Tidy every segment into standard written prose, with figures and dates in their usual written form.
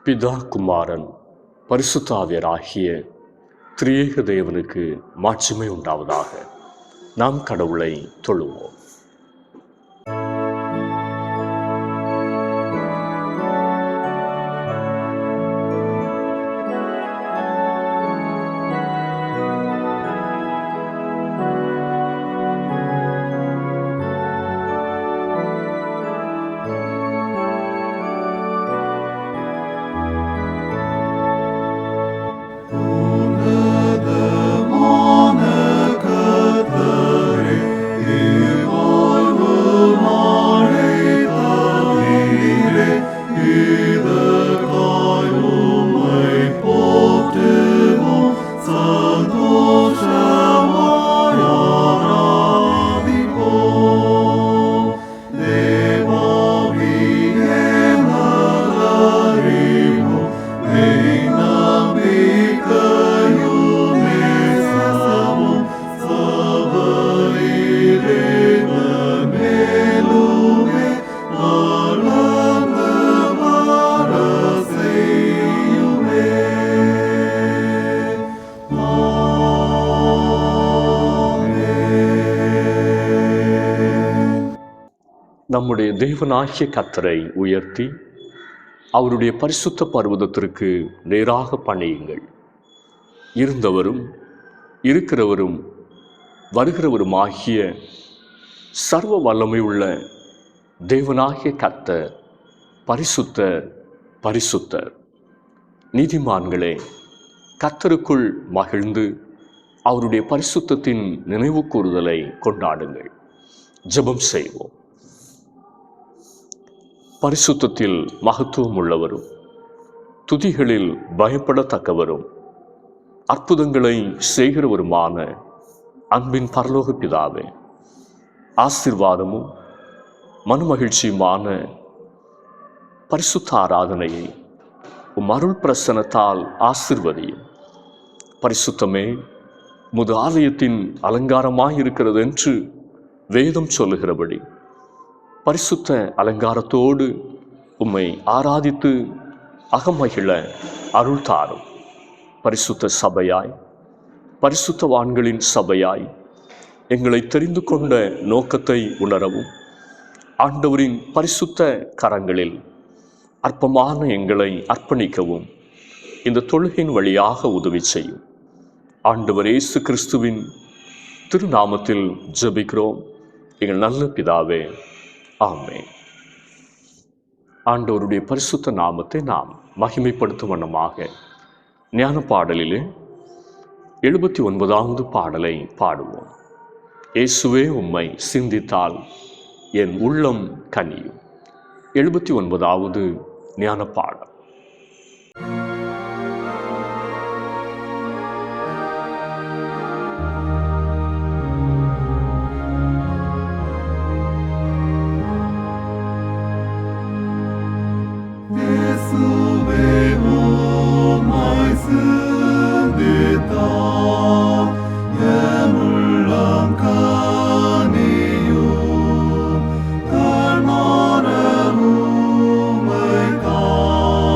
பிதா, குமாரன், பரிசுத்த ஆவியராகிய திரியேக தேவனுக்கு மாட்சிமை உண்டாவதாக. நாம் கடவுளை தொழுவோம். நம்முடைய தேவனாகிய கர்த்தரை உயர்த்தி அவருடைய பரிசுத்த பர்வதத்திற்கு நேராக பணியுங்கள். இருந்தவரும் இருக்கிறவரும் வருகிறவருமாகிய சர்வ வல்லமை உள்ள தேவனாகிய கர்த்தர் பரிசுத்தர், பரிசுத்தர். நீதிமான்களே, கர்த்தருக்குள் மகிழ்ந்து அவருடைய பரிசுத்தத்தின் நினைவு கூறுதலை கொண்டாடுங்கள். ஜெபம் செய்வோம். பரிசுத்தத்தில் மகத்துவம் உள்ளவரும் துதிகளில் பயப்படத்தக்கவரும் அற்புதங்களை செய்கிறவருமான அன்பின் பரலோக பிதாவே, ஆசீர்வாதமும் மனமகிழ்ச்சியுமான பரிசுத்த ஆராதனையை அருள் பிரசன்னத்தால் ஆசீர்வதியும். பரிசுத்தமே உமது ஆலயத்தின் அலங்காரமாயிருக்கிறது என்று வேதம் சொல்லுகிறபடி பரிசுத்த அலங்காரத்தோடு உம்மை ஆராதித்து அகமகிழ அருள் தாரும். பரிசுத்த சபையாய், பரிசுத்தவான்களின் சபையாய் எங்களை தெரிந்து கொண்ட நோக்கத்தை உணரவும், ஆண்டவரின் பரிசுத்த கரங்களில் அற்பமான எங்களை அர்ப்பணிக்கவும் இந்த தொழுகையின் வழியாக உதவி செய்யும். ஆண்டவர் இயேசு கிறிஸ்துவின் திருநாமத்தில் ஜெபிக்கிறோம் எங்கள் நல்ல பிதாவே, ஆமென். ஆண்டவருடைய பரிசுத்த நாமத்தை நாம் மகிமைப்படுத்தும் வண்ணமாக ஞான பாடலிலே 79வது பாடலை பாடுவோம். இயேசுவே உம்மை சிந்தித்தால் என் உள்ளம் கனியும். 79வது ஞான பாடல். God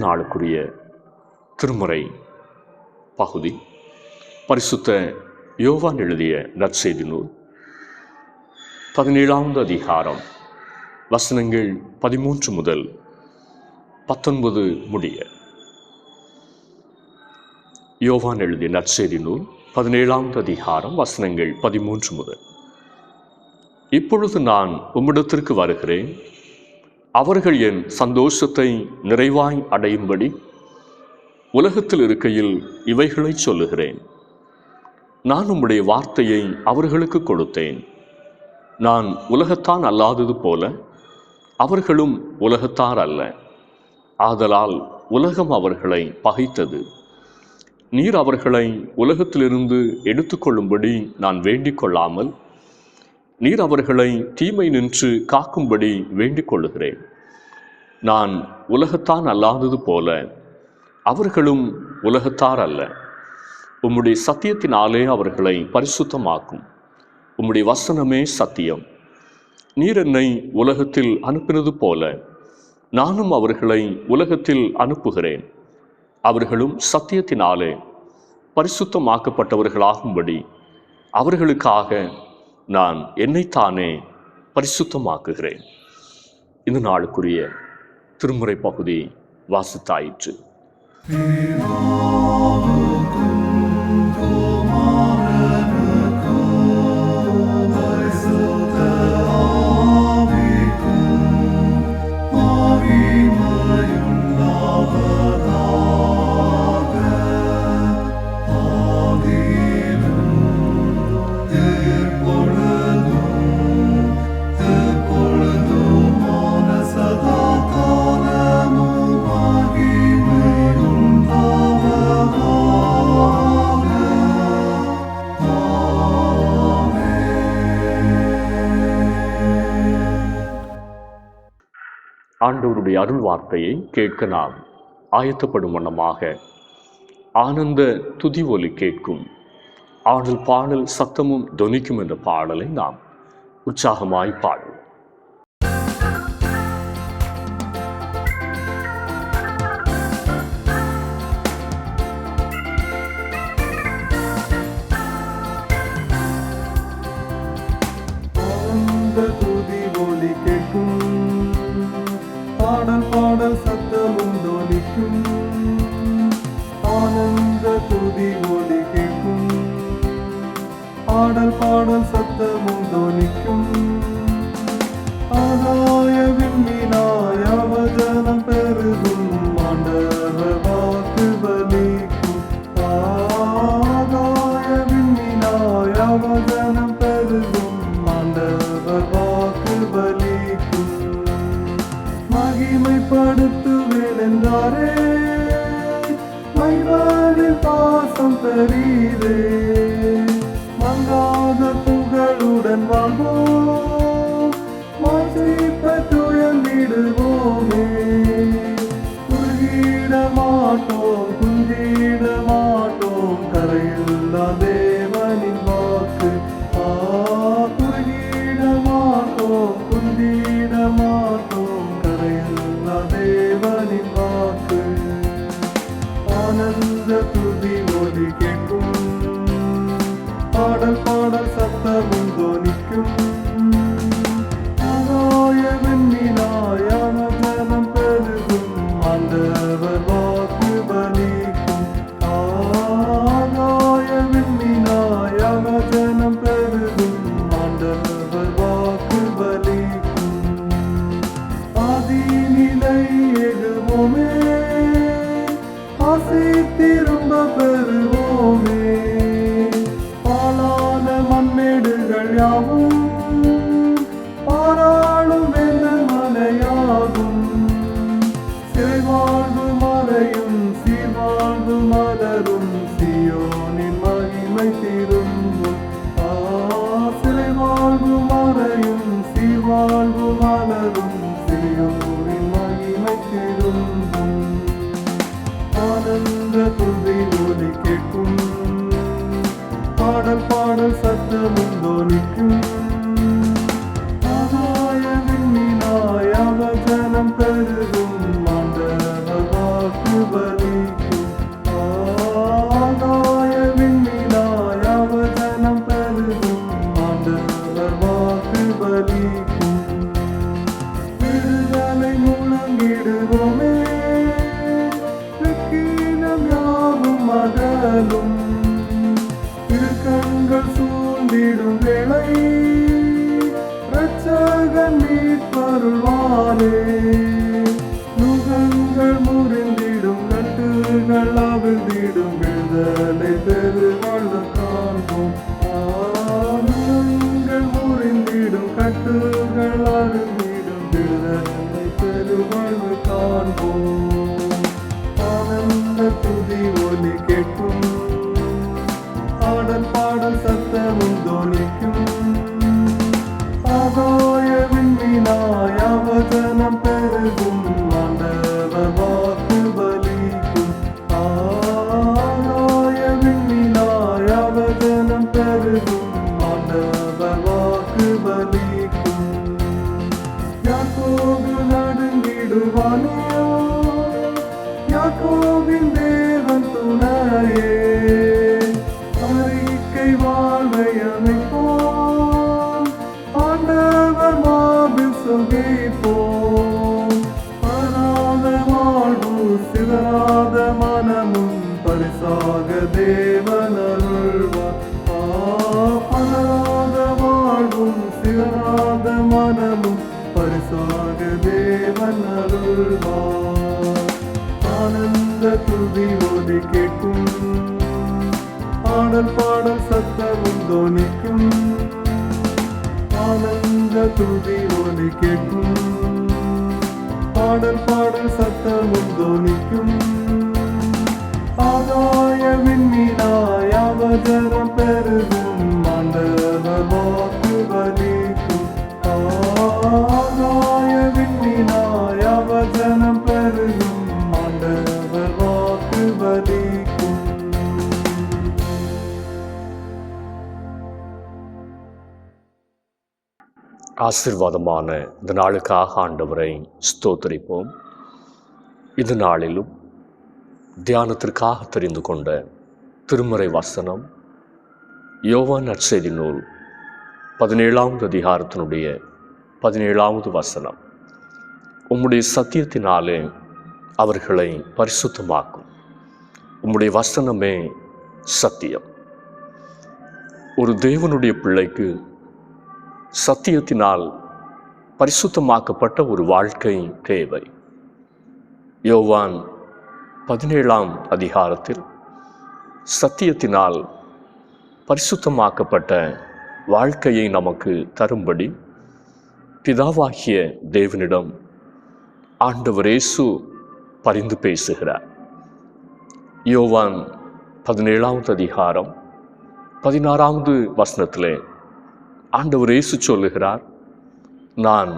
நாளுக்குரிய திருமுறை பகுதி பரிசுத்த யோவான் எழுதிய நற்செய்தி நூல் 17ஆவது அதிகாரம் வசனங்கள் 13 முதல் 19 முடிய. யோவான் எழுதிய நற்செய்தி நூல் 17ஆவது அதிகாரம் வசனங்கள் 13 முதல். இப்பொழுது நான் உம்மிடத்திற்கு வருகிறேன். அவர்கள் என் சந்தோஷத்தை நிறைவாய் அடையும்படி உலகத்தில் இருக்கையில் இவைகளை சொல்லுகிறேன். நான் உம்முடைய வார்த்தையை அவர்களுக்கு கொடுத்தேன். நான் உலகத்தான் அல்லாதது போல அவர்களும் உலகத்தார் அல்ல. ஆதலால் உலகம் அவர்களை பகைத்தது. நீர் அவர்களை உலகத்திலிருந்து எடுத்துக்கொள்ளும்படி நான் வேண்டிக் கொள்ளாமல் நீர் அவர்களை தீமை நின்று காக்கும்படி வேண்டிக் கொள்ளுகிறேன். நான் உலகத்தான் அல்லாதது போல அவர்களும் உலகத்தார் அல்ல. உம்முடைய சத்தியத்தினாலே அவர்களை பரிசுத்தமாக்கும். உம்முடைய வசனமே சத்தியம். நீர் என்னை உலகத்தில் அனுப்பினது போல நானும் அவர்களை உலகத்தில் அனுப்புகிறேன். அவர்களும் சத்தியத்தினாலே பரிசுத்தமாக்கப்பட்டவர்களாகும்படி அவர்களுக்காக நான் என்னைத்தானே பரிசுத்தமாக்குகிறேன். இந்த நாளுக்குரிய திருமுறை பகுதி வாசித்தாயிற்று. ஆண்டவருடைய அருள் வார்த்தையை கேட்க நாம் ஆயத்தப்படும் வண்ணமாக ஆனந்த துதி ஒலி கேட்கும். ஆடல் பாடல் சத்தமும் தொனிக்கும் என்ற பாடலை நாம் உற்சாகமாய் பாடுவோம். பாடல் சத்தமும் தொனிக்கும். ஆனந்த துதி ஒலி கேட்கும். பாடல் பாடல் சத்தமும் தொனிக்கும். ஆகாய விண்மீனாய் அவஜனம் பெருகும். ஆண்டவர் வாக்கு பலிக்கும். ஆகாய விண்மீனாய் அவஜனம் பெருகும். ஆண்டவர் வாக்கு பலிக்கும். மகிமைப்படுத்துவேன் என்றாரே, மைவானில் பாசம் பெரியதே. மங்காத புகழுடன் வாழ்வோம், மாற்றிப்பட்டு உயர்ந்திடுவோமே. குறுகிட மாட்டோம், குந்திட மாட்டோம், கரையில்லா தேவனின் வாக்கு. குறுகிட மாட்டோம், குந்திட மாட்டோம், கரையில்லா தேவனின் வாக்கு. ஆனந்த துதி ஒலி கேட்கும். பாடல் பாடல் சத்தமும் தொனிக்கும். ஆகாய விண்மீனாய் அவஜனம் பெருகும். ஆண்டவர் வாக்கு பலிக்கும். ஆகாய விண்மீனாய் அவஜனம் பெருகும். ஆண்டவர் வாக்கு பலிக்கும். ஆதி நிலை எகுவோமே, ஆசை திரும்ப பெறுவோமே. பாலான மண்மேடுகள் யாவும் பாராளும் வேந்தன் மலையாகும். சிறைவாழ்வு மறையும், சீர்வாழ்வு மலரும், சியோனின் மகிமை திரும்பும். சிறைவாழ்வு மறையும், சீர்வாழ்வு மலரும், சியோனின் மகிமை திரும்பும். ஆனந்த துதி ஒலி கேட்கும். பாடல் பாடல் சத்தமும் தொனிக்கும். ஆகாய பலிக்கும். விடுதலை முழங்கிடுவோமே, வெட்கினம் யாவும் அகலும். இடுக்கண்கள் சூழ்ந்திடும் வேளை இரட்சகன் மீட்பருள்வாரே. நுகங்கள் முறிந்திடும், கட்டுகள் அவிழ்ந்திடும், விடுதலை பெருவாழ்வு காண்போம். நுகங்கள் முறிந்திடும், கட்டுகள் அவிழ்ந்திடும், விடுதலை பெருவாழ்வு காண்போம். ஆனந்த துதி ஒலி கேட்கும், ஆடல் பாடல் சத்தமும் தொனிக்கும். ஆகாய விண்மீனாய் அவதனம் பெருகும், ஆண்டவர் வாக்கு பலிக்கும். ஆகாய விண்மீனாய் அவதனம் பெருகும், ஆண்டவர் வாக்கு பலிக்கும். யாக்கோபு நடுங்கிடுவானோ, யாக்கோபின் தேவன் துணையே. அறிக்கை வாழ்வை அமைப்போம், ஆண்டவர் மார்பில் சுகிப்போம். பராத வாழ்வு சிதறாத மனமும் பரிசாக தேவன் அருள்வார். பராத வாழ்வும் சிதறாத மனமும் பரிசாக தேவன் அருள்வார். ஆனந்த துதி ஒலி கேட்கும், ஆடல் பாடல் சத்தமும் தொனிக்கும். ஆனந்த துதி ஒலி கேட்கும், ஆடல் பாடல் சத்தமும் தொனிக்கும். ஆகாய விண்மீனாய் அவதனம் பெருகும், ஆண்டவர் வாக்கு பலிக்கும். ஆகாய விண்மீனாய் அவதனம் பெருகும், ஆண்டவர் வாக்கு பலிக்கும். ஆசீர்வாதமான இந்த நாளுக்காக ஆண்டவரை ஸ்தோத்திரிப்போம். இந்த நாளிலும் தியானத்திற்காக தெரிந்து கொண்ட திருமறை வசனம் யோவான் நற்செய்தி நூல் 17வது அதிகாரத்தினுடைய 17வது வசனம். உம்முடைய சத்தியத்தினாலே அவர்களை பரிசுத்தமாக்கும், உம்முடைய வசனமே சத்தியம். ஒரு தேவனுடைய பிள்ளைக்கு சத்தியத்தினால் பரிசுத்தமாக்கப்பட்ட ஒரு வாழ்க்கை தேவை. யோவான் 17ஆம் அதிகாரத்தில் சத்தியத்தினால் பரிசுத்தமாக்கப்பட்ட வாழ்க்கையை நமக்கு தரும்படி பிதாவாகிய தேவனிடம் ஆண்டவர் இயேசு பரிந்து பேசுகிறார். யோவான் 17வது அதிகாரம் 16வது வசனத்திலே ஆண்டவர் இயேசு சொல்லுகிறார், நான்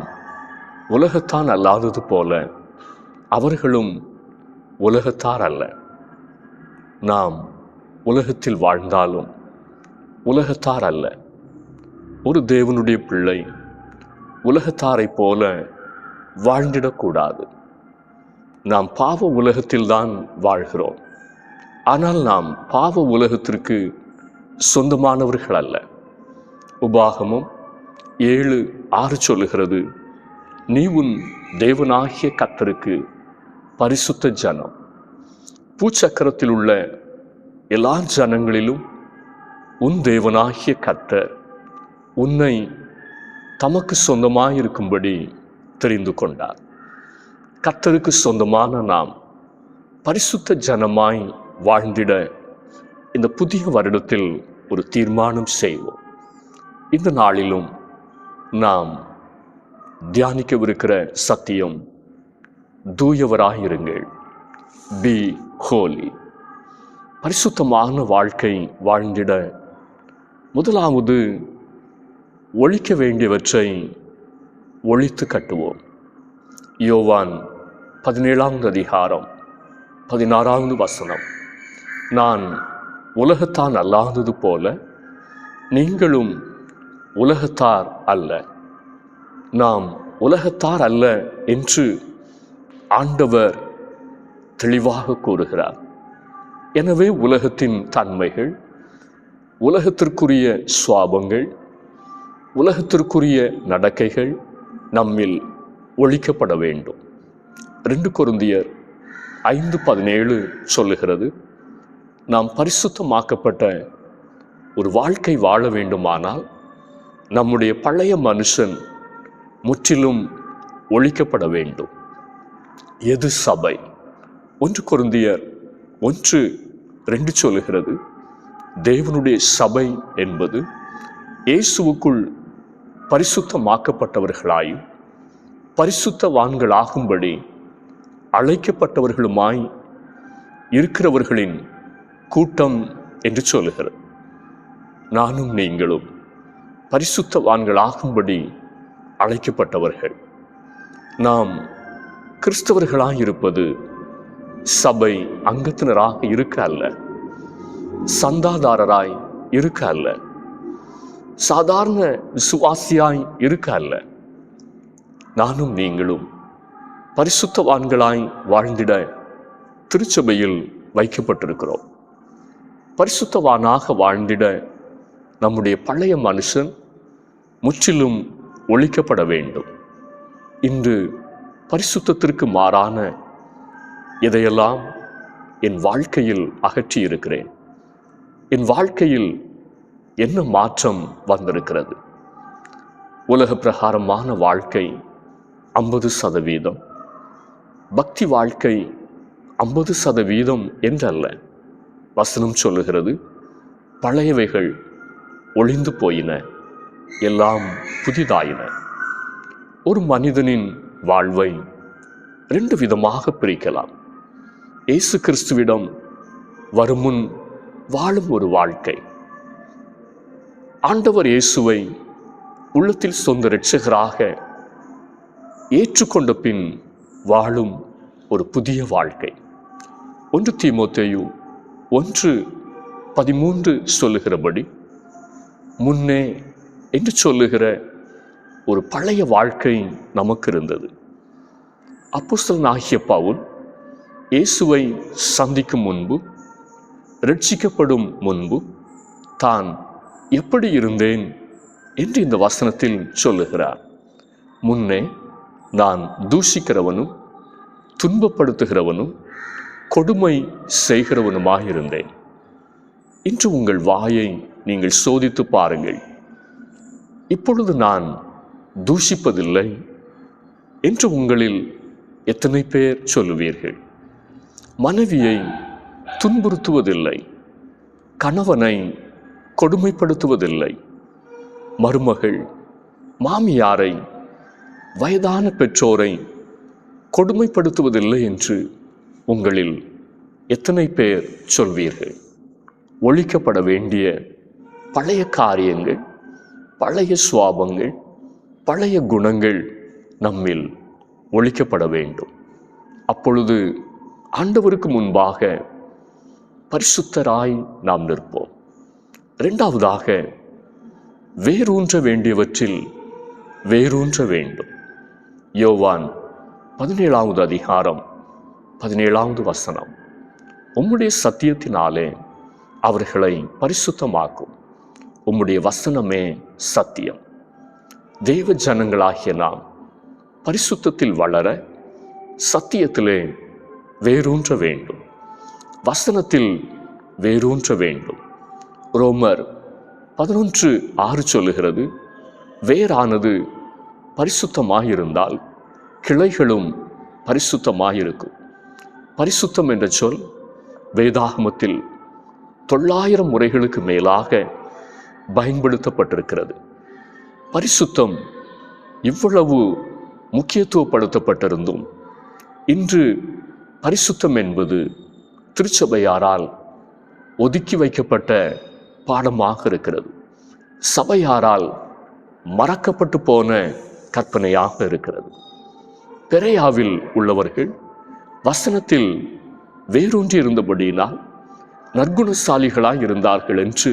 உலகத்தான் அல்லாதது போல அவர்களும் உலகத்தார் அல்ல. நாம் உலகத்தில் வாழ்ந்தாலும் உலகத்தார் அல்ல. ஒரு தேவனுடைய பிள்ளை உலகத்தாரை போல வாழ்ந்திடக்கூடாது. நாம் பாவ உலகத்தில்தான் வாழ்கிறோம். ஆனால் நாம் பாவ உலகத்திற்கு சொந்தமானவர்கள் அல்ல. உபாகமம் 7:6 சொல்லுகிறது, நீ உன் தேவனாகிய கர்த்தருக்கு பரிசுத்த ஜனம். பூச்சக்கரத்தில் உள்ள எல்லா ஜனங்களிலும் உன் தேவனாகிய கர்த்தர் உன்னை தமக்கு சொந்தமாயிருக்கும்படி தெரிந்து கொண்டார். கர்த்தருக்கு சொந்தமான நாம் பரிசுத்த ஜனமாய் வாழ்ந்திட இந்த புதிய வருடத்தில் ஒரு தீர்மானம் செய்வோம். இந்த நாளிலும் நாம் தியானிக்கவிருக்கிற சத்தியம், தூயவராயிருங்கள், பி ஹோலி. பரிசுத்தமான வாழ்க்கை வாழ்ந்திட முதலாவது ஒழிக்க வேண்டியவற்றை ஒழித்து கட்டுவோம். யோவான் 17வது அதிகாரம் 16வது வசனம், நான் உலகத்தான் அல்லாதது போல நீங்களும் உலகத்தார் அல்ல. நாம் உலகத்தார் அல்ல என்று ஆண்டவர் தெளிவாக கூறுகிறார். எனவே உலகத்தின் தன்மைகள், உலகத்திற்குரிய சுவாபங்கள், உலகத்திற்குரிய நடக்கைகள் நம்மில் ஒழிக்கப்பட வேண்டும். 2 கொரிந்தியர் 5:17 சொல்லுகிறது, நாம் பரிசுத்தமாக்கப்பட்ட ஒரு வாழ்க்கை வாழ வேண்டுமானால் நம்முடைய பழைய மனுஷன் முற்றிலும் ஒழிக்கப்பட வேண்டும். எது சபை? 1 கொரிந்தியர் 1:2 சொல்லுகிறது, தேவனுடைய சபை என்பது இயேசுவுக்குள் பரிசுத்தமாக்கப்பட்டவர்களாயும் பரிசுத்தவான்களாகும்படி அழைக்கப்பட்டவர்களுமாய் இருக்கிறவர்களின் கூட்டம் என்று சொல்லுகிறது. நானும் நீங்களும் பரிசுத்தவான்களாகும்படி அழைக்கப்பட்டவர்கள். நாம் கிறிஸ்தவர்களாயிருப்பது சபை அங்கத்தினராக இருக்க அல்ல, சந்தாதாரராய் இருக்க அல்ல, சாதாரண விசுவாசியாய் இருக்க அல்ல. நானும் நீங்களும் பரிசுத்தவான்களாய் வாழ்ந்திட திருச்சபையில் வைக்கப்பட்டிருக்கிறோம். பரிசுத்தவானாக வாழ்ந்திட நம்முடைய பழைய மனுஷன் முற்றிலும் ஒழிக்கப்பட வேண்டும். இன்று பரிசுத்தத்திற்கு மாறான எதையெல்லாம் என் வாழ்க்கையில் அகற்றி இருக்கிறேன்? என் வாழ்க்கையில் என்ன மாற்றம் வந்திருக்கிறது? உலக பிரகாரமான வாழ்க்கை 50%, பக்தி வாழ்க்கை 50% என்றல்ல. வசனம் சொல்லுகிறது, பழையவைகள் ஒளிந்து போயின, எல்லாம் புதிதாயின. ஒரு மனிதனின் வாழ்வை 2 விதமாக பிரிக்கலாம். இயேசு கிறிஸ்துவிடம் வருமுன் வாழும் ஒரு வாழ்க்கை, ஆண்டவர் இயேசுவை உள்ளத்தில் சொந்த இரட்சகராக ஏற்றுக்கொண்ட பின் வாழும் ஒரு புதிய வாழ்க்கை. 1 தீமோத்தேயு 1:13 சொல்லுகிறபடி, முன்னே என்று சொல்லுகிற ஒரு பழைய வாழ்க்கை நமக்கு இருந்தது. அப்போஸ்தலனாகிய பவுல் இயேசுவை சந்திக்கும் முன்பு, ரட்சிக்கப்படும் முன்பு தான் எப்படி இருந்தேன் என்று இந்த வசனத்தில் சொல்லுகிறார். முன்னே நான் தூஷிக்கிறவனும் துன்பப்படுத்துகிறவனும் கொடுமை செய்கிறவனுமாயிருந்தேன். இன்று உங்கள் வாயை நீங்கள் சோதித்து பாருங்கள். இப்பொழுது நான் தூஷிப்பதில்லை என்று உங்களில் எத்தனை பேர் சொல்லுவீர்கள்? மனைவியை துன்புறுத்துவதில்லை, கணவனை கொடுமைப்படுத்துவதில்லை, மருமகள் மாமியாரை வயதான பெற்றோரை கொடுமைப்படுத்துவதில்லை என்று உங்களில் எத்தனை பேர் சொல்வீர்கள்? ஒழிக்கப்பட வேண்டிய பழைய காரியங்கள், பழைய சுவாபங்கள், பழைய குணங்கள் நம்மில் ஒழிக்கப்பட வேண்டும். அப்பொழுது ஆண்டவருக்கு முன்பாக பரிசுத்தராய் நாம் நிற்போம். 2வதாக, வேரூன்ற வேண்டியவற்றில் வேரூன்ற வேண்டும். யோவான் 17வது அதிகாரம் 17வது வசனம், உம்முடைய சத்தியத்தினாலே அவர்களை பரிசுத்தமாக்கும், உம்முடைய வசனமே சத்தியம். தேவ ஜனங்களாகிய நாம் பரிசுத்தத்தில் வளர சத்தியத்திலே வேரூன்ற வேண்டும், வசனத்தில் வேரூன்ற வேண்டும். ரோமர் 11:6 சொல்லுகிறது, வேரானது பரிசுத்தமாயிருந்தால் கிளைகளும் பரிசுத்தமாயிருக்கும். பரிசுத்தம் என்ற சொல் வேதாகமத்தில் 900 முறைகளுக்கு மேலாக பயன்படுத்தப்பட்டிருக்கிறது. பரிசுத்தம் இவ்வளவு முக்கியத்துவப்படுத்தப்பட்டிருந்தும் இன்று பரிசுத்தம் என்பது திருச்சபையாரால் ஒதுக்கி வைக்கப்பட்ட பாடமாக இருக்கிறது. சபையாரால் மறக்கப்பட்டு போன கற்பனையாக இருக்கிறது. பெரையாவில் உள்ளவர்கள் வசனத்தில் வேரூன்றி இருந்தபடியினால் நற்குணசாலிகளாய் இருந்தார்கள் என்று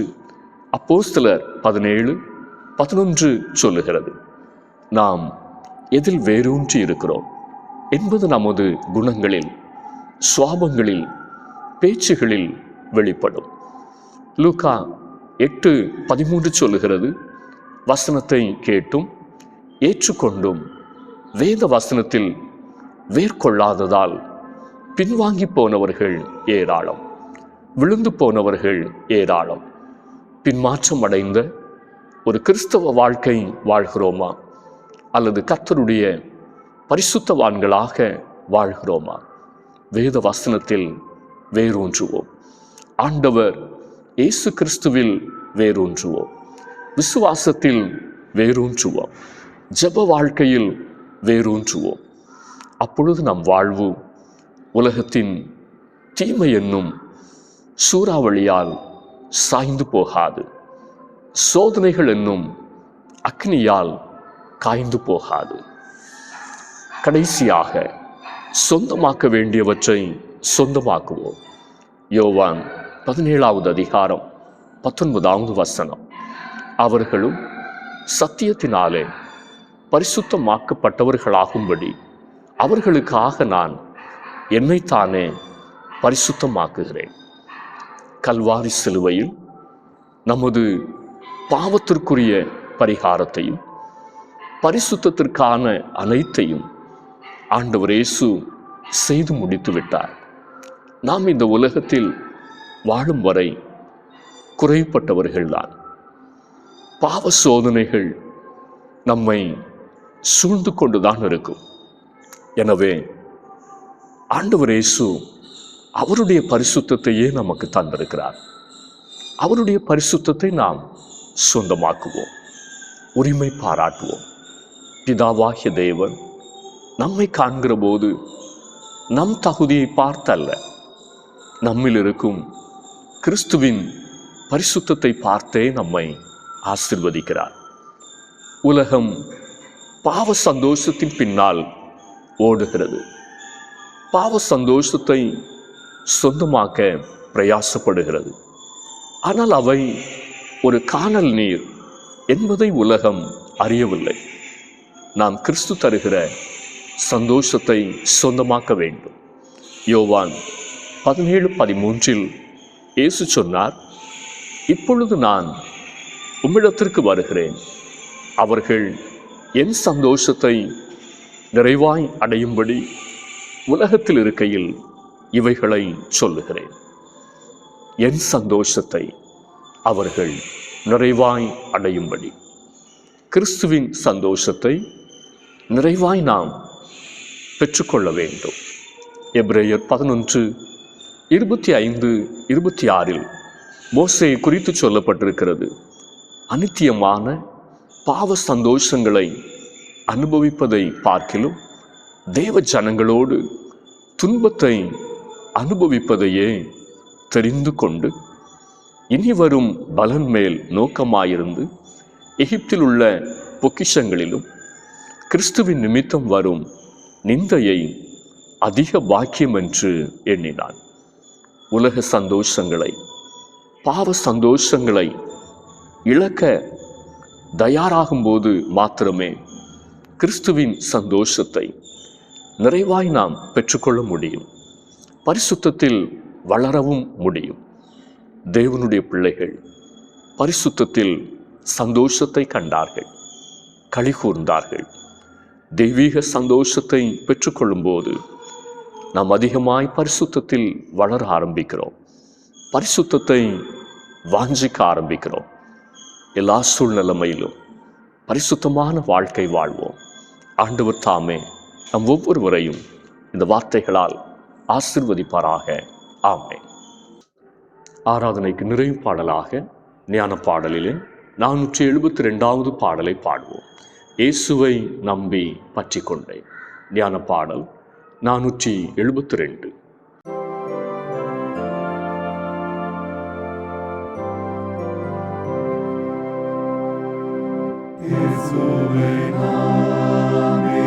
அப்போஸ்தலர் 17:11 சொல்லுகிறது. நாம் எதில் வேரூன்றி இருக்கிறோம் என்பது நமது குணங்களில், சுவாபங்களில், பேச்சுகளில் வெளிப்படும். லூக்கா 8:13 சொல்லுகிறது, வசனத்தை கேட்டும் ஏற்றுக்கொண்டும் வேத வசனத்தில் வேர்கொள்ளாததால் பின்வாங்கி போனவர்கள் ஏராளம், விழுந்து போனவர்கள் ஏராளம். பின்மாற்றம் அடைந்த ஒரு கிறிஸ்தவ வாழ்க்கை வாழ்கிறோமா, அல்லது கர்த்தருடைய பரிசுத்தவான்களாக வாழ்கிறோமா? வேத வசனத்தில் வேரூன்றுவோம். ஆண்டவர் இயேசு கிறிஸ்துவில் வேரூன்றுவோம். விசுவாசத்தில் வேரூன்றுவோம். ஜெப வாழ்க்கையில் வேரூன்றுவோம். அப்பொழுது நம் வாழ்வு உலகத்தின் தீமை என்னும் சூறாவளியால் சாய்ந்து போகாது, சோதனைகள் என்னும் அக்னியால் காய்ந்து போகாது. கடைசியாக சொந்தமாக்க வேண்டியவற்றை சொந்தமாக்குவோம். யோவான் 17வது அதிகாரம் 19வது வசனம். அவர்களும் சத்தியத்தினாலே பரிசுத்தமாக்கப்பட்டவர்களாகும்படி அவர்களுக்காக நான் என்னைத்தானே பரிசுத்தமாக்குகிறேன். கல்வாரி சிலுவையில் நமது பாவத்திற்குரிய பரிகாரத்தையும் பரிசுத்தத்திற்கான அனைத்தையும் ஆண்டவர் இயேசு செய்து முடித்து விட்டார். நாம் இந்த உலகத்தில் வாழும் வரை குறைப்பட்டவர்கள்தான். பாவ சோதனைகள் நம்மை சூழ்ந்து கொண்டுதான் இருக்கும். எனவே ஆண்டவர் இயேசு அவருடைய பரிசுத்தத்தையே நமக்கு தந்திருக்கிறார். அவருடைய பரிசுத்தத்தை நாம் சொந்தமாக்குவோம், உரிமை பாராட்டுவோம். பிதாவாகிய தேவன் நம்மை காண்கிற போது நம் தகுதியை பார்த்தல்ல, நம்மில் இருக்கும் கிறிஸ்துவின் பரிசுத்தத்தை பார்த்தே நம்மை ஆசீர்வதிக்கிறார். உலகம் பாவ சந்தோஷத்தின் பின்னால் ஓடுகிறது. பாவ சந்தோஷத்தை சொந்தமாக்க பிரயாசப்படுகிறது. ஆனால் அவை ஒரு கானல் நீர் என்பதை உலகம் அறியவில்லை. நாம் கிறிஸ்து தருகிற சந்தோஷத்தை சொந்தமாக்க வேண்டும். யோவான் 17:13 இயேசு சொன்னார், இப்பொழுது நான் உம்மிடத்திற்கு வருகிறேன், அவர்கள் என் சந்தோஷத்தை நிறைவாய் அடையும்படி உலகத்தில் இருக்கையில் இவைகளை சொல்லுகிறேன். என் சந்தோஷத்தை அவர்கள் நிறைவாய் அடையும்படி, கிறிஸ்துவின் சந்தோஷத்தை நிறைவாய் நாம் பெற்றுக்கொள்ள வேண்டும். எபிரேயர் 11:25-26 மோசே குறித்து சொல்லப்பட்டிருக்கிறது. அநித்தியமான பாவ சந்தோஷங்களை அனுபவிப்பதை பார்க்கிலும் தேவ ஜனங்களோடு துன்பத்தை அனுபவிப்பதையே தெரிந்து கொண்டு இனி வரும் பலன் மேல் நோக்கமாயிருந்து எகிப்தில் உள்ள பொக்கிஷங்களிலும் கிறிஸ்துவின் நிமித்தம் வரும் நிந்தையை அதிக பாக்கியம் என்று எண்ணினான். உலக சந்தோஷங்களை, பாவ சந்தோஷங்களை இழக்க தயாராகும்போது மாத்திரமே கிறிஸ்துவின் சந்தோஷத்தை நிறைவாய் நாம் பெற்றுக்கொள்ள முடியும். பரிசுத்தத்தில் வளரவும் முடியும். தேவனுடைய பிள்ளைகள் பரிசுத்தத்தில் சந்தோஷத்தை கண்டார்கள், களி கூர்ந்தார்கள். தெய்வீக சந்தோஷத்தை பெற்றுக்கொள்ளும் போது நாம் அதிகமாய் பரிசுத்தத்தில் வளர ஆரம்பிக்கிறோம். பரிசுத்தத்தை வாஞ்சிக்க ஆரம்பிக்கிறோம். எல்லா சூழ்நிலைமையிலும் பரிசுத்தமான வாழ்க்கை வாழ்வோம். ஆண்டவர் தாமே நம் ஒவ்வொருவரையும் இந்த வார்த்தைகளால் ஆசீர்வதிப்பாராக. ஆமென். ஆராதனைக்கு நிறைவு பாடலாக ஞான பாடலிலே 472வது பாடலை பாடுவோம். இயேசுவை நம்பி பற்றி கொண்டேன். ஞான பாடல் 472. இயேசுவை நம்பி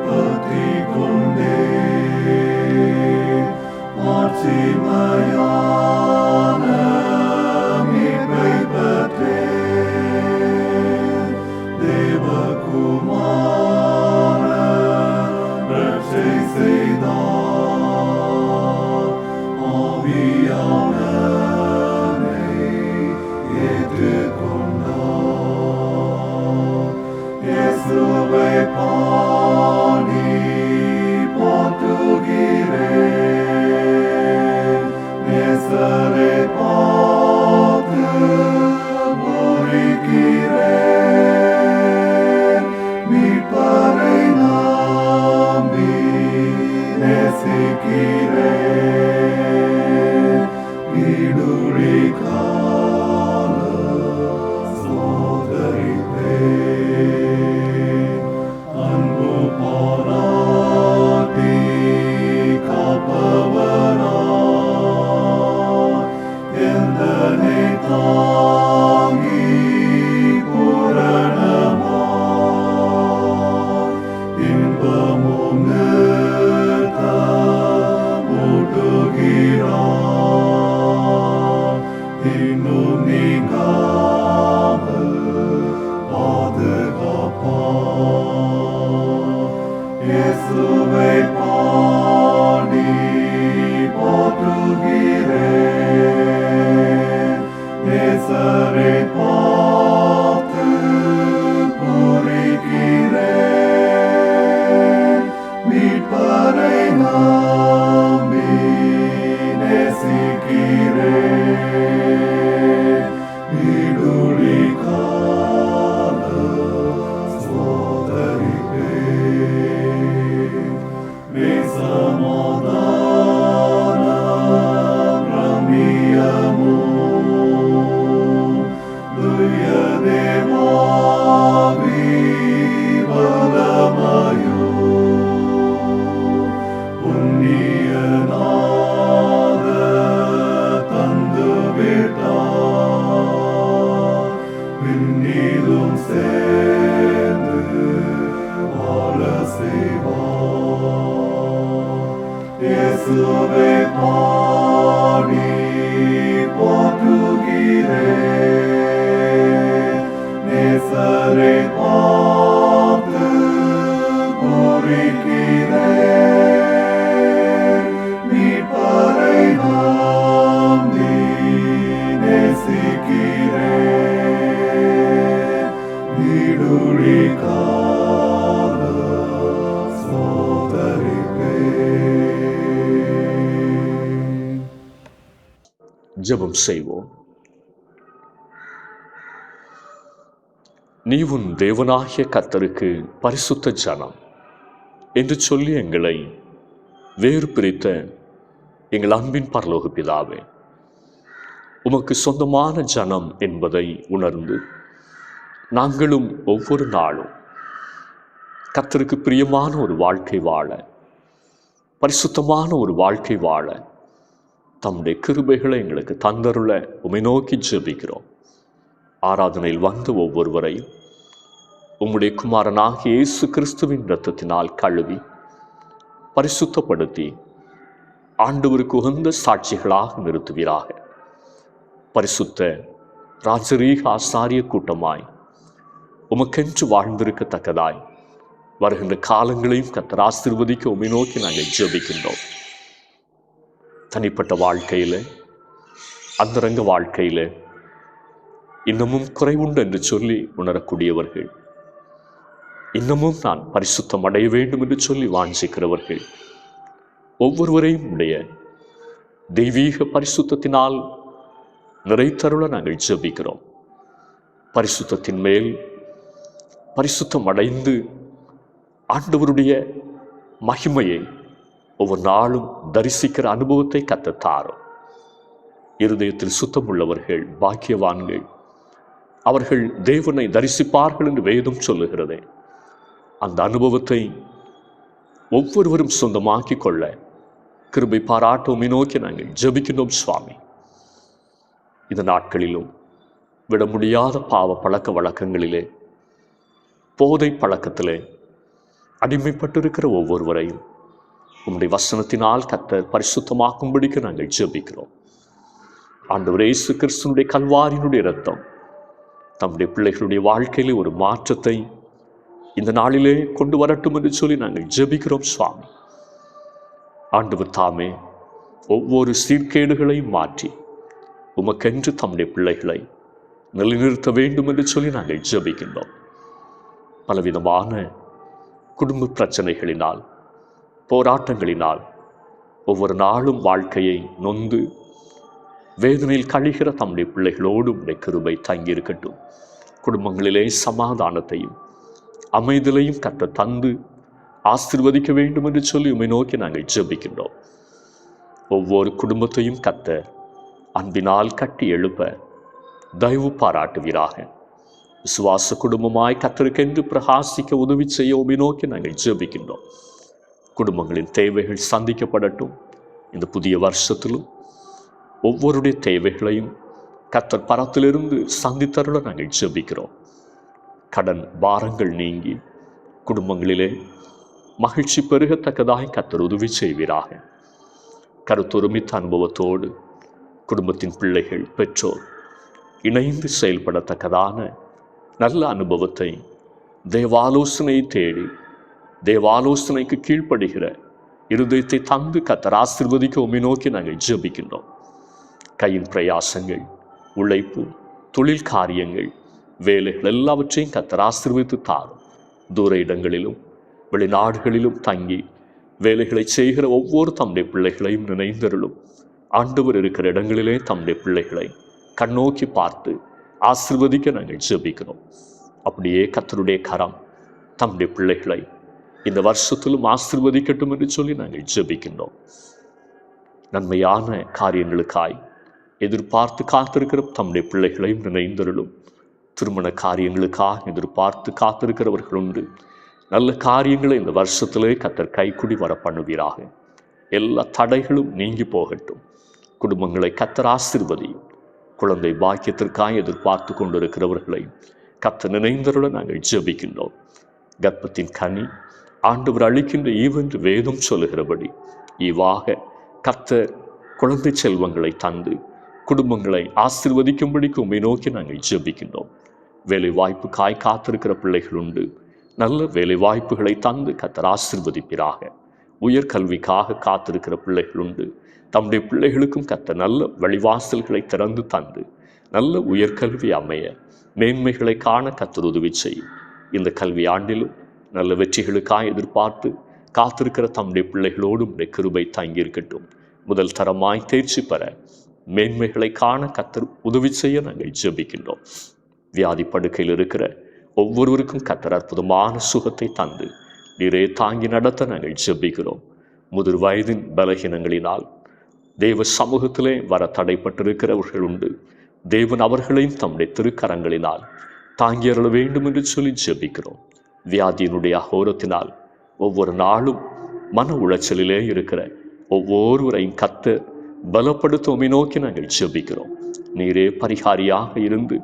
பற்றி கொண்டேன், மாட்சிமையான மீட்பை பெற்றேன். தேவகுமாரன் ரட்சை செய்தார், ஆவியானவரை ஏற்றுக்கொண்டார். சேர்ந்து வாழ செய்வார். இயேசுவை பாடி போற்றுகிறேன். நேசரை பார்த்து பூரிக்கிறேன். மீட்பரை நம்பி நேசிக்கிறேன். வீடுழி கால சோதரிப்பேன். ஜெபம் செய்வோம். நீ உன் தேவனாகிய கர்த்தருக்கு பரிசுத்த ஜனம் என்று சொல்லி எங்களை வேறு பிரித்த எங்கள் அன்பின் பரலோக பிதாவே, உமக்கு சொந்தமான ஜனம் என்பதை உணர்ந்து நாங்களும் ஒவ்வொரு நாளும் கர்த்தருக்கு பிரியமான ஒரு வாழ்க்கை வாழ, பரிசுத்தமான ஒரு வாழ்க்கை வாழ தம்முடைய கிருபைகளை எங்களுக்கு தந்தருள உமை நோக்கி ஜெபிக்கிறோம். ஆராதனையில் வந்த ஒவ்வொருவரையும் உம்முடைய குமாரனாகிய இயேசு கிறிஸ்துவின் இரத்தத்தினால் கழுவி பரிசுத்தப்படுத்தி ஆண்டவருக்கு உகந்த சாட்சிகளாக நிறுத்துவீராக. பரிசுத்த ராஜரீக ஆசாரிய கூட்டமாய் உமக்கென்று வாழ்ந்திருக்கத்தக்கதாய் வருகின்ற காலங்களையும் கர்த்தர் ஆசீர்வதிக்க உம்மை நோக்கி நாங்கள் ஜெபிக்கின்றோம். தனிப்பட்ட வாழ்க்கையில், அந்தரங்க வாழ்க்கையில் இன்னமும் குறைவுண்டு என்று சொல்லி உணரக்கூடியவர்கள், இன்னமும் நான் பரிசுத்தம் அடைய வேண்டும் என்று சொல்லி வாஞ்சிக்கிறவர்கள் ஒவ்வொருவரையும் உடைய தெய்வீக பரிசுத்தத்தினால் நிறைத்தருள நாங்கள் ஜெபிக்கிறோம். பரிசுத்தத்தின் மேல் பரிசுத்தம் அடைந்து ஆண்டவருடைய மகிமையை ஒவ்வொரு நாளும் தரிசிக்கிற அனுபவத்தை கற்றுத்தாரும். இருதயத்தில் சுத்தமுள்ளவர்கள் பாக்கியவான்கள், அவர்கள் தேவனை தரிசிப்பார்கள் என்று வேதம் சொல்லுகிறதே. அந்த அனுபவத்தை ஒவ்வொருவரும் சொந்தமாக்கி கொள்ள கிருபை பாராட்டோமை நோக்கி நாங்கள் ஜெபிக்கின்றோம் சுவாமி. இந்த நாட்களிலும் விட முடியாத பாவ பழக்க வழக்கங்களிலே, போதை பழக்கத்திலே அடிமைப்பட்டிருக்கிற ஒவ்வொருவரையும் உம்முடைய வசனத்தினால் கர்த்தர் பரிசுத்தமாக்கும்படிக்கு நாங்கள் ஜெபிக்கிறோம். ஆண்டவர் இயேசு கிறிஸ்துவினுடைய கல்வாரியினுடைய இரத்தம் தம்முடைய பிள்ளைகளுடைய வாழ்க்கையிலே ஒரு மாற்றத்தை இந்த நாளிலே கொண்டு வரட்டும் என்று சொல்லி நாங்கள் ஜெபிக்கிறோம் சுவாமி. ஆண்டவர் தாமே ஒவ்வொரு சீர்கேடுகளையும் மாற்றி உமக்கென்று தம்முடைய பிள்ளைகளை நிலைநிறுத்த வேண்டும் என்று சொல்லி நாங்கள் ஜெபிக்கின்றோம். பலவிதமான குடும்ப பிரச்சனைகளினால், போராட்டங்களினால் ஒவ்வொரு நாளும் வாழ்க்கையை நொந்து வேதனையில் கழிகிற தம்முடைய பிள்ளைகளோடு உடைய கிருபை தங்கியிருக்கட்டும். குடும்பங்களிலே சமாதானத்தையும் அமைதலையும் கர்த்தர் தந்து ஆசீர்வதிக்க வேண்டும் என்று சொல்லி உம்மை நோக்கி நாங்கள் ஜெபிக்கின்றோம். ஒவ்வொரு குடும்பத்தையும் கர்த்தர் அன்பினால் கட்டி எழுப்ப தயவு பாராட்டுவீராக. விசுவாச குடும்பமாய் கர்த்தருக்கென்று பிரகாசிக்க உதவி செய்ய உம்மை நோக்கி நாங்கள் ஜெபிக்கின்றோம். குடும்பங்களின் தேவைகள் சந்திக்கப்படட்டும். இந்த புதிய வருஷத்திலும் ஒவ்வொருடைய தேவைகளையும் கர்த்தர் பரத்திலிருந்து சந்தித்தருள நாங்கள் ஜெபிக்கிறோம். கடன் பாரங்கள் நீங்கி குடும்பங்களிலே மகிழ்ச்சி பெருகத்தக்கதாய் கர்த்தர் உதவி செய்வீராக. கருத்தொருமித்த அனுபவத்தோடு குடும்பத்தின் பிள்ளைகள், பெற்றோர் இணைந்து செயல்படத்தக்கதான நல்ல அனுபவத்தை தேவாலோசனை தேடி தேவாலோசனைக்கு கீழ்ப்படுகிற இருதயத்தை தந்து கர்த்தர் ஆசீர்வதிக்க உம்மை நோக்கி நாங்கள் ஜெபிக்கின்றோம். கையின் பிரயாசங்கள், உழைப்பு, தொழில் காரியங்கள், வேலைகள் எல்லாவற்றையும் கர்த்தர் ஆசீர்வதித்து தாரும். தூர இடங்களிலும் வெளிநாடுகளிலும் தங்கி வேலைகளை செய்கிற ஒவ்வொரு தம்முடைய பிள்ளைகளையும் நினைந்தருளும். ஆண்டவர் இருக்கிற இடங்களிலே தம்முடைய பிள்ளைகளை கண்ணோக்கி பார்த்து ஆசீர்வதிக்க நாங்கள் ஜெபிக்கிறோம். அப்படியே கர்த்தருடைய கரம் தம்முடைய பிள்ளைகளை இந்த வருஷத்திலும் ஆசீர்வதிக்கட்டும் என்று சொல்லி நாங்கள் ஜெபிக்கின்றோம். நன்மையான காரியங்களுக்காய் எதிர்பார்த்து காத்திருக்கிற தம்முடைய பிள்ளைகளையும் நினைந்தருளும். திருமண காரியங்களுக்காக எதிர்பார்த்து காத்திருக்கிறவர்கள் உண்டு. நல்ல காரியங்களை இந்த வருஷத்திலே கர்த்தர் கைக்குடி வர பண்ணுவீராக. எல்லா தடைகளும் நீங்கி போகட்டும். குடும்பங்களை கர்த்தர் ஆசீர்வதியும். குழந்தை பாக்கியத்திற்காக எதிர்பார்த்து கொண்டிருக்கிறவர்களை கர்த்தர் நினைந்தருள நாங்கள் ஜெபிக்கின்றோம். கர்ப்பத்தின் கனி ஆண்டவர் அளிக்கின்ற ஈவென்று வேதம் சொல்லுகிறபடி ஈவாக கர்த்தர் குழந்தை செல்வங்களை தந்து குடும்பங்களை ஆசீர்வதிக்கும்படிக்கு உம்மை நோக்கி நாங்கள் ஜெபிக்கின்றோம். வேலை வாய்ப்புக்காய் காத்திருக்கிற பிள்ளைகள் உண்டு. நல்ல வேலை வாய்ப்புகளை தந்து கர்த்தர் ஆசீர்வதிப்பீராக. உயர்கல்விக்காக காத்திருக்கிற பிள்ளைகள் உண்டு. தம்முடைய பிள்ளைகளுக்கும் கர்த்தர் நல்ல வழிவாசல்களை திறந்து தந்து நல்ல உயர்கல்வி அமைய மேன்மைகளை காண கர்த்தர் உதவி செய்யும். இந்த கல்வி ஆண்டிலும் நல்ல வெற்றிகளுக்காக எதிர்பார்த்து காத்திருக்கிற தம்முடைய பிள்ளைகளோடும் கிருபை தங்கியிருக்கட்டும். முதல் தரமாய் தேர்ச்சி பெற மேன்மைகளை காண கர்த்தர் உதவி செய்ய நாங்கள் ஜெபிக்கின்றோம். வியாதி படுக்கையில் இருக்கிற ஒவ்வொருவருக்கும் கர்த்தர் அற்புதமான சுகத்தை தந்து நீரே தாங்கி நடத்த நாங்கள் ஜெபிக்கிறோம். முதிர் வயதின் பலகீனங்களினால் தேவ சமூகத்திலே வர தடைப்பட்டிருக்கிறவர்கள் உண்டு. தேவன் அவர்களையும் தம்முடைய திருக்கரங்களினால் தாங்கி அருள வேண்டும் என்று சொல்லி ஜெபிக்கிறோம். வியாதியினுடைய அகோரத்தினால் ஒவ்வொரு நாளும் மன உளைச்சலிலே இருக்கிற ஒவ்வொருவரையும் கர்த்தர் பலப்படுத்துவதை நோக்கி நாங்கள் ஜெபிக்கிறோம். நீரே பரிகாரியாக இருந்து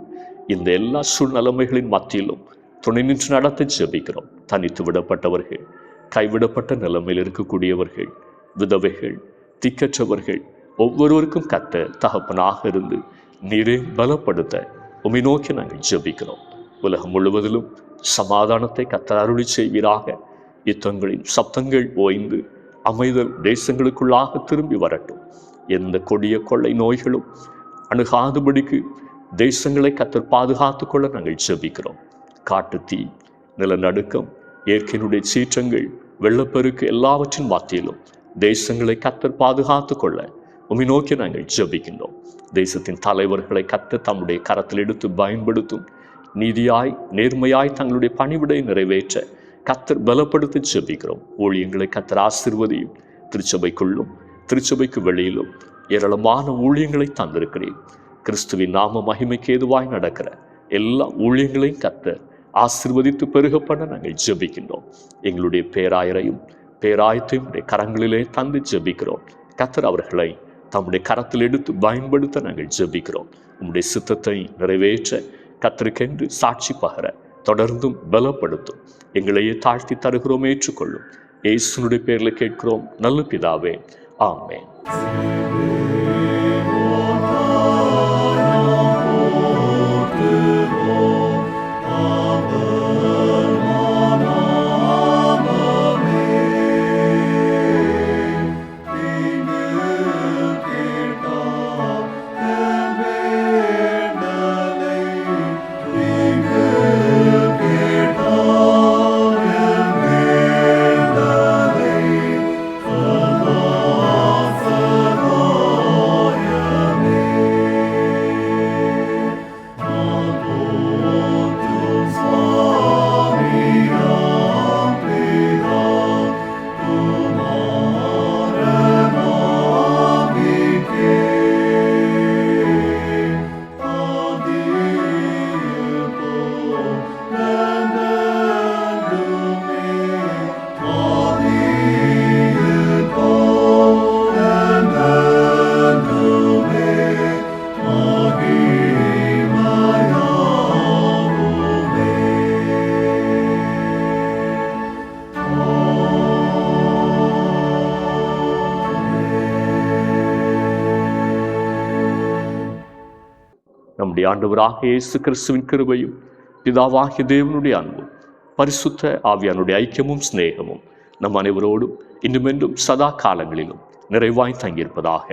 இந்த எல்லா சூழ்நிலைமைகளின் மத்தியிலும் துணை நின்று நடத்த ஜெபிக்கிறோம். தனித்து விடப்பட்டவர்கள், கைவிடப்பட்ட நிலைமையில் இருக்கக்கூடியவர்கள், விதவைகள், திக்கற்றவர்கள் ஒவ்வொருவருக்கும் கர்த்தர் தகப்பனாக இருந்து நீரே பலப்படுத்த உம்மை நோக்கி நாங்கள் ஜெபிக்கிறோம். உலகம் முழுவதிலும் சமாதானத்தை கர்த்தர் அருளி செய்வீராக. யுத்தங்களின் சப்தங்கள் ஓய்ந்து அமைதல் தேசங்களுக்குள்ளாக திரும்பி வரட்டும். எந்த கொடிய கொள்ளை நோய்களும் அணுகாதபடிக்கு தேசங்களை கர்த்தர் பாதுகாத்து கொள்ள நாங்கள் ஜெபிக்கிறோம். காட்டு தீ, நிலநடுக்கம், இயற்கையினுடைய சீற்றங்கள், வெள்ளப்பெருக்கு எல்லாவற்றின் மத்தியிலும் தேசங்களை கர்த்தர் பாதுகாத்து கொள்ள உம்மை நோக்கி நாங்கள் ஜெபிக்கின்றோம். தேசத்தின் தலைவர்களை கர்த்தர் தம்முடைய கரத்தில் எடுத்து பயன்படுத்தும். நீதியாய் நேர்மையாய் தங்களுடைய பணிவிடை நிறைவேற்ற கர்த்தர் பலப்படுத்தி ஜெபிக்கிறோம். ஊழியங்களை கர்த்தர் ஆசீர்வதியும். திருச்சபைக்குள்ளும் திருச்சபைக்கு வெளியிலும் ஏராளமான ஊழியங்களை தந்திருக்கிறேன். கிறிஸ்துவின் நாம மகிமைக்கு ஏதுவாய் நடக்கிற எல்லா ஊழியங்களையும் கர்த்தர் ஆசீர்வதித்து பெருக பண்ண நாங்கள் ஜெபிக்கின்றோம். எங்களுடைய பேராயரையும் பேராயத்தையும் கரங்களிலே தந்து ஜெபிக்கிறோம். கர்த்தர் அவர்களை தம்முடைய கரத்தில் எடுத்து பயன்படுத்த நாங்கள் ஜெபிக்கிறோம். உம்முடைய சித்தத்தை நிறைவேற்ற கர்த்தருக்கென்று சாட்சி பகர தொடர்ந்தும் பலப்படுத்தும். எங்களையே தாழ்த்தி தருகிறோம், ஏற்றுக்கொள்ளும். இயேசுனுடைய பேரில் கேட்கிறோம் நல்ல பிதாவே, ஆமென். நம்முடைய ஆண்டவராக இயேசு கிறிஸ்துவின் கிருபையும் பிதாவாகிய தேவனுடைய அன்பும் பரிசுத்த ஆவியானுடைய ஐக்கியமும் சிநேகமும் நம் அனைவரோடும் இன்னுமென்றும் சதா காலங்களிலும் நிறைவாய் தங்கியிருப்பதாக.